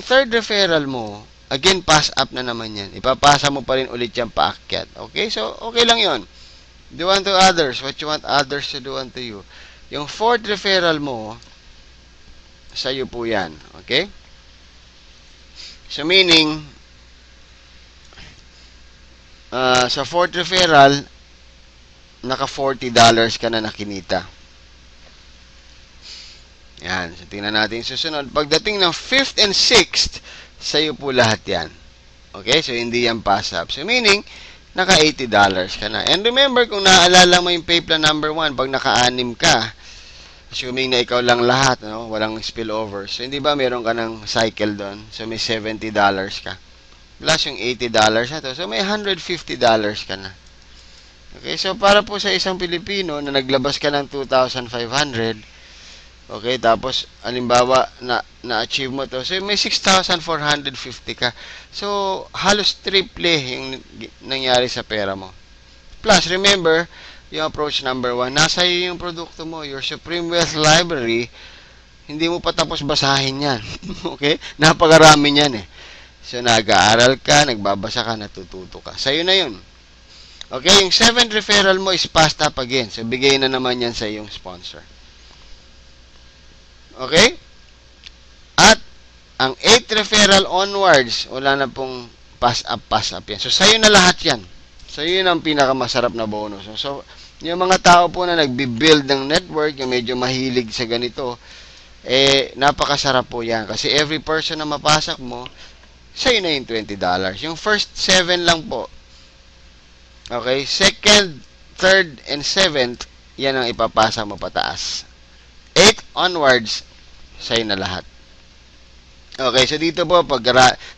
third referral mo, again, pass up na naman yan. Ipapasa mo pa rin ulit yan paakyat. Okay? So, okay lang yon. Do unto others what you want others to do unto you. Yung fourth referral mo, sa'yo po yan. Okay? So, meaning, sa fourth referral, naka $40 ka na nakinita. Yan. So, tingnan natin yung susunod. Pagdating ng 5th and 6th, sa'yo po lahat yan. Okay? So, hindi yan pass up. So, meaning, naka $80 ka na. And remember, kung naaalala mo yung pay plan number 1, pag naka-anim ka, assuming na ikaw lang lahat, no? Walang spillover. So, hindi ba meron ka ng cycle doon? So, may $70 ka. Plus yung $80 na to. So, may $150 ka na. Okay? So, para po sa isang Pilipino na naglabas ka ng 2,500, okay, tapos, alimbawa, na-achieve mo to. So, may 6,450 ka. So, halos triple yung nangyari sa pera mo. Plus, remember, yung approach number 1, nasa iyo yung produkto mo, your Supreme Wealth Library, hindi mo pa tapos basahin yan. Okay? Napakarami yan eh. So, nag-aaral ka, nagbabasa ka, natututo ka. Sa'yo na yun. Okay? Yung 7th referral mo is passed up again. So, bigay na naman yan sa iyong sponsor. Okay? At, ang 8th referral onwards, wala na pong pass up yan. So, sa'yo na lahat yan. So, yun ang pinakamasarap na bonus. So, yung mga tao po na nagbi-build ng network, yung medyo mahilig sa ganito, napakasarap po yan. Kasi every person na mapasok mo, sa'yo na yung $20. Yung first 7 lang po. Okay? 2nd, 3rd, and 7th, yan ang ipapasa mo pataas. 8 onwards, sa'yo na lahat. Okay, so dito po,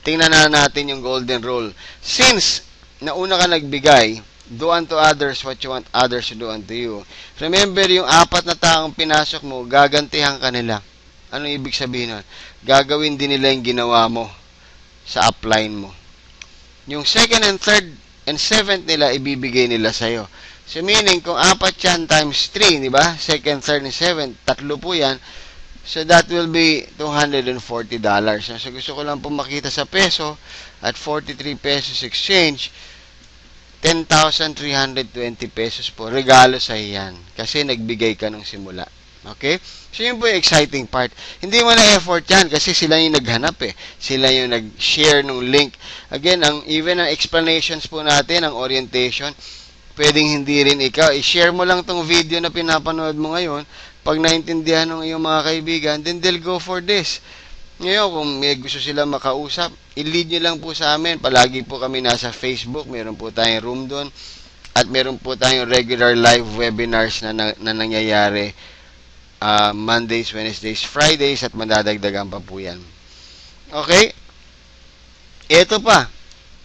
tingnan na natin yung golden rule. Since, nauna ka nagbigay, do unto others what you want others to do unto you. Remember, yung 4 na taong pinasok mo, gagantihan ka nila. Anong ibig sabihin nun? Gagawin din nila yung ginawa mo sa upline mo. Yung 2nd and 3rd and 7th nila, ibibigay nila sa'yo. So, meaning, kung 4 yan times 3, di ba? 2nd, 3rd, and 7th, 3 po yan. So, that will be $240. So, gusto ko lang po makita sa peso at 43 pesos exchange, 10,320 pesos po. Regalo sa iyan. Kasi nagbigay ka nung simula. Okay? So, yun po yung exciting part. Hindi mo na effort yan kasi sila yung naghanap eh. Sila yung nag-share nung link. Again, even ang explanations po natin, ang orientation, pwedeng hindi rin ikaw. I-share mo lang tong video na pinapanood mo ngayon. Pag naintindihan ng iyong mga kaibigan, then they'll go for this. Ngayon, kung may gusto sila makausap, i-lead nyo lang po sa amin. Palagi po kami nasa Facebook. Meron po tayong room doon. At meron po tayong regular live webinars na nangyayari Mondays, Wednesdays, Fridays at madadagdagan pa po yan. Okay? Ito pa.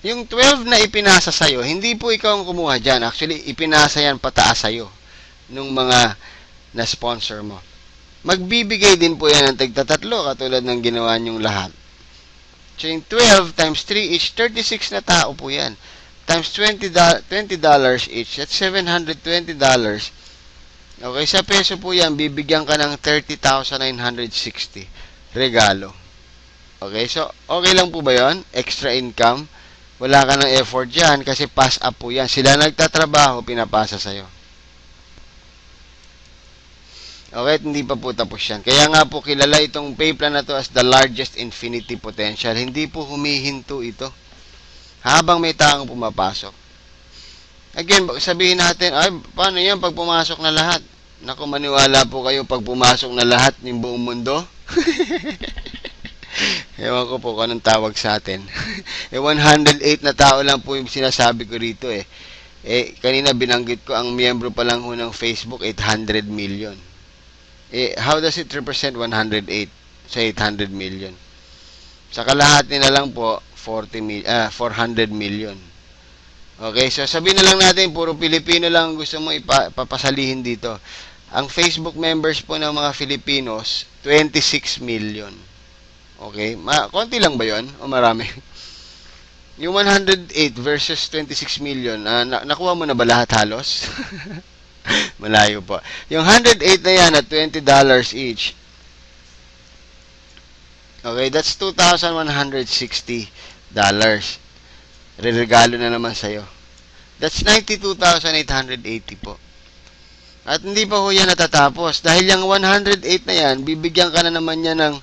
Yung 12 na ipinasa sa'yo, hindi po ikaw ang kumuha dyan. Actually, ipinasa yan pataas sa'yo nung mga na-sponsor mo. Magbibigay din po yan ng tigtatatlo katulad ng ginawa niyong lahat. So, yung 12 times 3 each, 36 na tao po yan. Times $20 each, that's $720. Okay, sa peso po yan, bibigyan ka ng 30,960. Regalo. Okay, so, okay lang po ba yon? Extra income. Wala ka ng effort dyan kasi pass up po yan. Sila nagtatrabaho, pinapasa sa'yo. Okay, hindi pa po tapos yan. Kaya nga po kilala itong pay plan na to as the largest infinity potential. Hindi po humihinto ito habang may taong pumapasok. Again, sabihin natin, ay, paano yan pag pumasok na lahat? Naku, maniwala po kayo pag pumasok na lahat ng buong mundo. Ewan ko po kung anong tawag sa atin. 108 na tao lang po yung sinasabi ko rito eh. Kanina binanggit ko, ang miyembro pa lang ho ng Facebook, 800 million. How does it represent 108 sa 800 million? Sa kalahati na lang po, 400 million. Okay, so sabihin na lang natin, puro Pilipino lang gusto mo ipapasalihin dito. Ang Facebook members po ng mga Filipinos, 26 million. Okay, konti lang ba yon o marami? Yung 108 versus 26 million, nakuha mo na ba lahat halos? Malayo po. Yung 108 na yan at $20 each. Okay, that's $2,160. Regalo na naman sa'yo. That's 92,880 po. At hindi pa ho yan natatapos. Dahil yung 108 na yan, bibigyan ka na naman yan ng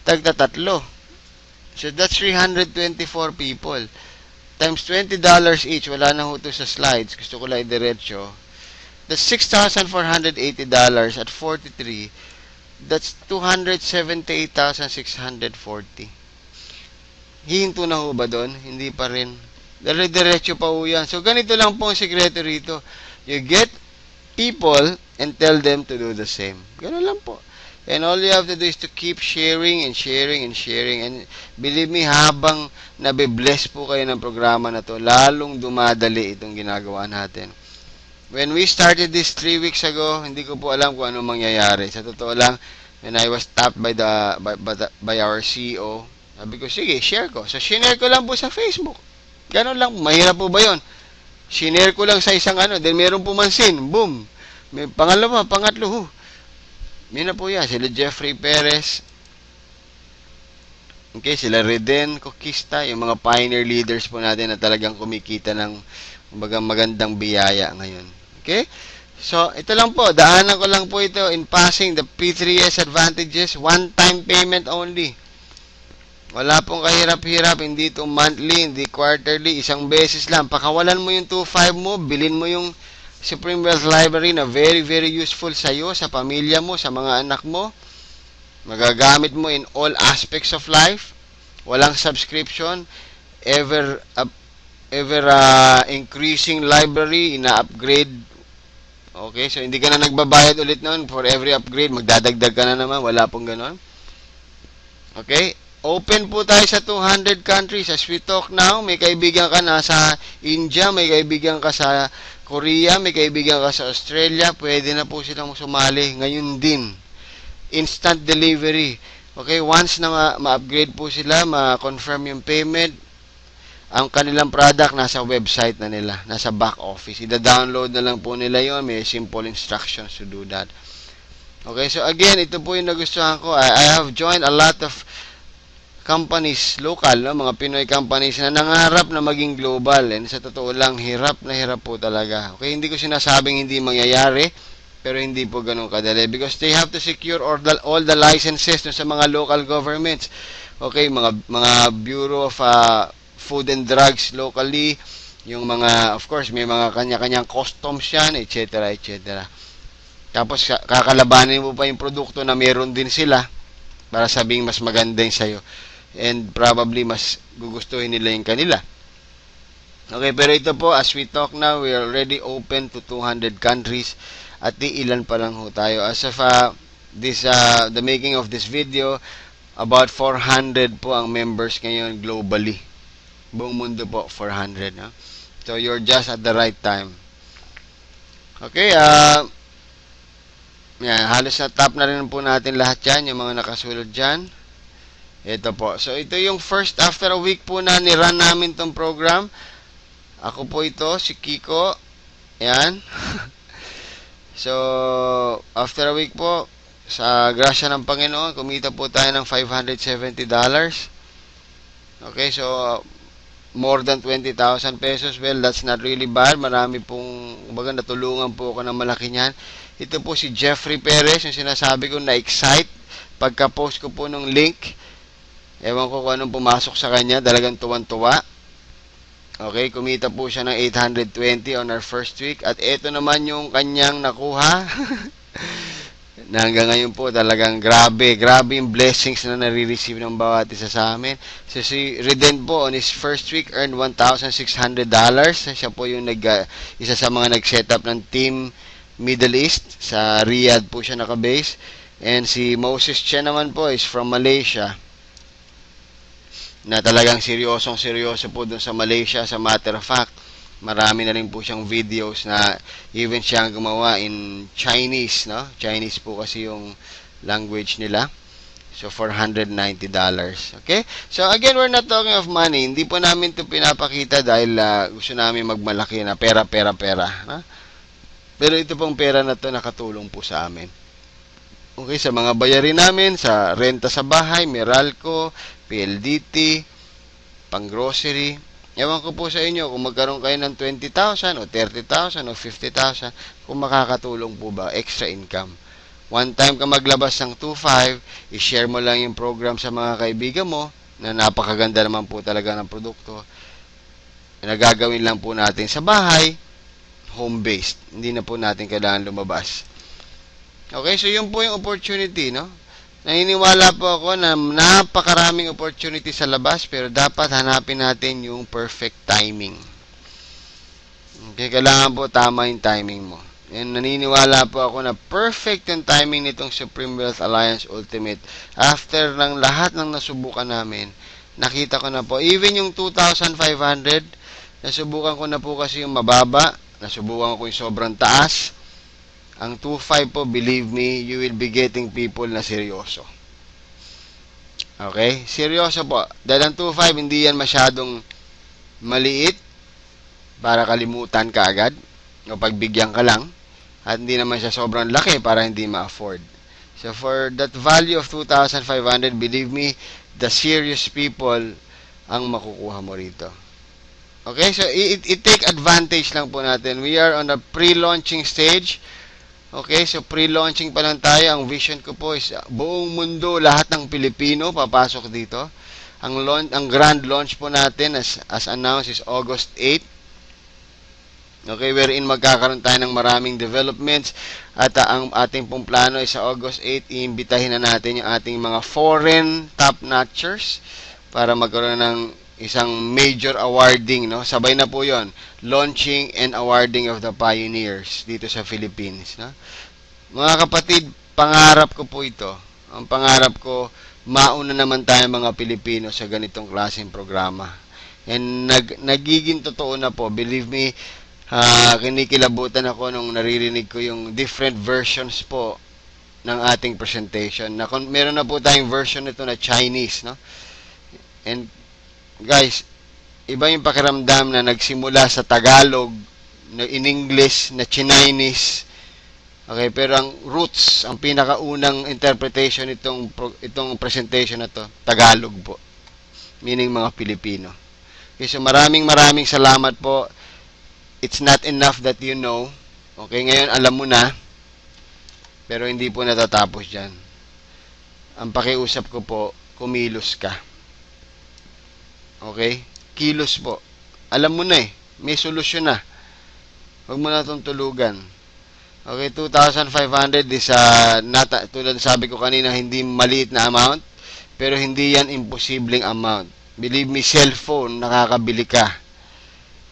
tagtatatlo. So, that's 324 people. Times $20 each. Wala na ho to sa slides. Gusto ko lang i-diretso. That's $6,480 at 43. That's 278,640. Hihinto na ho ba doon? Hindi pa rin. Dire-diretso pa ho yan. So, ganito lang po ang sekreto rito. You get people and tell them to do the same. Ganun lang po. And all you have to do is to keep sharing and sharing and sharing. And believe me, habang nabibless po kayo ng programa na to, lalong dumadali itong ginagawa natin. When we started this 3 weeks ago, hindi ko po alam kung ano mangyayari. Sa totoo lang, when I was tapped by our CEO, sabi ko, sige, share ko. So, shinare ko lang po sa Facebook. Ganon lang. Mahirap po ba yun? Shinare ko lang sa isang then meron pumansin. Boom. May pangalawa, pangatlo. Yun na po yan. Sila Jeffrey Perez. Okay, sila Reden Kokista. Yung mga pioneer leaders po natin na talagang kumikita ng magandang biyaya ngayon. Okay? So, ito lang po. Daanan ko lang po ito in passing the P3S advantages. One-time payment only. Wala pong kahirap-hirap. Hindi ito monthly, hindi quarterly. Isang beses lang. Pakawalan mo yung 2.5 mo. Bilhin mo yung Supreme Wealth Library na very, very useful sa iyo, sa pamilya mo, sa mga anak mo. Magagamit mo in all aspects of life. Walang subscription. Ever increasing library, ina-upgrade. Okay, so hindi ka na nagbabayad ulit noon for every upgrade. Magdadagdag ka na naman. Wala pong ganon. Okay, open po tayo sa 200 countries. As we talk now, may kaibigan ka na sa India, may kaibigan ka sa Korea, may kaibigan ka sa Australia, pwede na po silang sumali. Ngayon din, instant delivery. Okay, once na ma-upgrade po sila, ma-confirm yung payment, ang kanilang product nasa website na nila, nasa back office. Ida-download na lang po nila yon. May simple instructions to do that. Okay, so again, ito po yung nagustuhan ko. I have joined a lot of companies, local, no? Mga Pinoy companies na nangarap na maging global. And sa totoo lang, hirap na hirap po talaga. Okay, hindi ko sinasabing hindi mangyayari, pero hindi po ganun kadali. Because they have to secure all the licenses sa mga local governments. Okay, mga Bureau of Food and Drugs locally, yung mga, of course, may mga kanya-kanyang customs yan, etc., etc. Tapos, kakalabanin mo pa yung produkto na meron din sila para sabing mas maganda yung sa'yo. And probably mas gugustuhin nila yung kanila. Okay, pero ito po, as we talk now, we are already open to 200 countries at ilan pa lang ho tayo. As of the making of this video, about 400 po ang members ngayon globally. Buong mundo po, 400. No? So, you're just at the right time. Okay, halos na top na rin po natin lahat yan, yung mga nakasulod dyan. Ito po. So, ito yung first after a week po na nirun namin tong program. Ako po ito, si Kiko. Yan. So, after a week po, sa grasya ng Panginoon, kumita po tayo ng $570. Okay, so, more than 20,000 pesos. Well, that's not really bad. Marami pong, kumbaga, natulungan po ako ng malaki niyan. Ito po si Jeffrey Perez, yung sinasabi ko na-excite. Pagka-post ko po ng link, ewan ko kung anong pumasok sa kanya, talagang tuwan-tuwa. Okay, kumita po siya ng 820 on our first week. At ito naman yung kanyang nakuha. Na hanggang ngayon po talagang grabe yung blessings na nare-receive ng bawat isa sa amin. So si Reden po on his first week earned $1,600. Siya po yung isa sa mga nag-set up ng Team Middle East. Sa Riyadh po siya naka-base. And si Moses Chen naman po is from Malaysia. Na talagang seryoso po dun sa Malaysia. Sa matter of fact, marami na rin po siyang videos na even siyang gumawa in Chinese, no? Chinese po kasi yung language nila. So, $490. Okay? So, again, we're not talking of money. Hindi po namin ito pinapakita dahil gusto namin magmalaki na pera. No? Pero ito pong pera na to nakatulong po sa amin. Okay, sa mga bayarin namin, sa renta sa bahay, Meralco, PLDT, pang-grocery. Ewan ko po sa inyo kung magkaroon kayo ng 20,000 o 30,000 o 50,000, kung makakatulong po ba, extra income. One time ka maglabas ng 2.5, i-share mo lang yung program sa mga kaibigan mo, na napakaganda naman po talaga ng produkto. Nagagawin lang po natin sa bahay. home-based. Hindi na po natin kailangan lumabas. Okay, so yun po yung opportunity, no? Naniniwala po ako na napakaraming opportunity sa labas, pero dapat hanapin natin yung perfect timing. Okay, kailangan po tama yung timing mo. And naniniwala po ako na perfect yung timing nitong Supreme Wealth Alliance Ultimate. After ng lahat ng nasubukan namin, nakita ko na po, even yung 2,500, nasubukan ko na po kasi yung mababa, nasubukan ko yung sobrang taas. Ang 2.5 po, believe me, you will be getting people na seryoso. Okay? Seryoso po. Dahil ang 2.5, hindi yan masyadong maliit para kalimutan ka agad o pagbigyan ka lang. At hindi naman siya sobrang laki para hindi ma-afford. So, for that value of 2,500, believe me, the serious people ang makukuha mo rito. Okay? So, i-take advantage lang po natin. We are on a pre-launching stage. Okay, so pre-launching pa lang tayo. Ang vision ko po is buong mundo, lahat ng Pilipino papasok dito. Ang grand launch po natin as announced is August 8. Okay, wherein magkakaroon tayo ng maraming developments at ang ating pong plano is sa August 8, iimbitahin na natin yung ating mga foreign top-notchers para magkaroon ng isang major awarding, no? Sabay na po 'yon, launching and awarding of the pioneers dito sa Philippines, no? Mga kapatid, pangarap ko po ito. Ang pangarap ko, mauna naman tayo mga Pilipino sa ganitong klaseng programa. And nagiging totoo na po, believe me, kinikilabutan ako nung naririnig ko yung different versions po ng ating presentation. Meron na po tayong version nito na Chinese, no? And guys, iba yung pakiramdam na nagsimula sa Tagalog, na in English, na Chinese. Okay, pero ang roots, ang pinakaunang interpretation itong presentation na to, Tagalog po. Meaning mga Pilipino. Okay, so maraming salamat po. It's not enough that you know. Okay, ngayon alam mo na. Pero hindi po natatapos dyan. Ang pakiusap ko po, kumilos ka. Okay? Kilos po. Alam mo na eh. May solusyon na. Huwag mo na itong tulugan. Okay, 2,500 is tulad sabi ko kanina, hindi maliit na amount. Pero hindi yan imposibleng amount. Believe me, cellphone, nakakabili ka.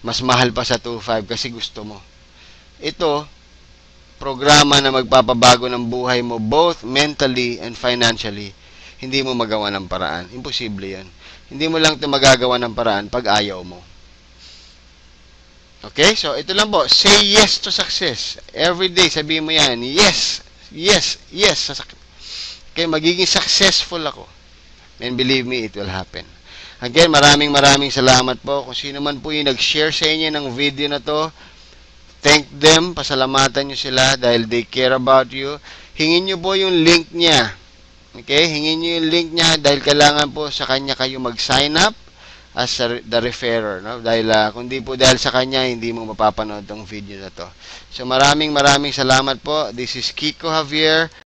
Mas mahal pa sa 2.5 kasi gusto mo. Ito, programa na magpapabago ng buhay mo both mentally and financially. Hindi mo magawa ng paraan. Imposible yan. Hindi mo lang ito magagawa ng paraan pag ayaw mo. Okay? So, ito lang po. Say yes to success. Every day, sabihin mo yan. Yes. Yes. Yes. Okay, magiging successful ako. And believe me, it will happen. Again, maraming salamat po. Kung sino man po yung nag-share sa inyo ng video na to, thank them. Pasalamatan nyo sila dahil they care about you. Hingin nyo po yung link niya. Okay, hingin nyo yung link niya dahil kailangan po sa kanya kayo mag-sign up as the referrer, no? Dahil kundi po dahil sa kanya, hindi mo mapapanood tong video na to. So maraming salamat po. This is Kiko Javier.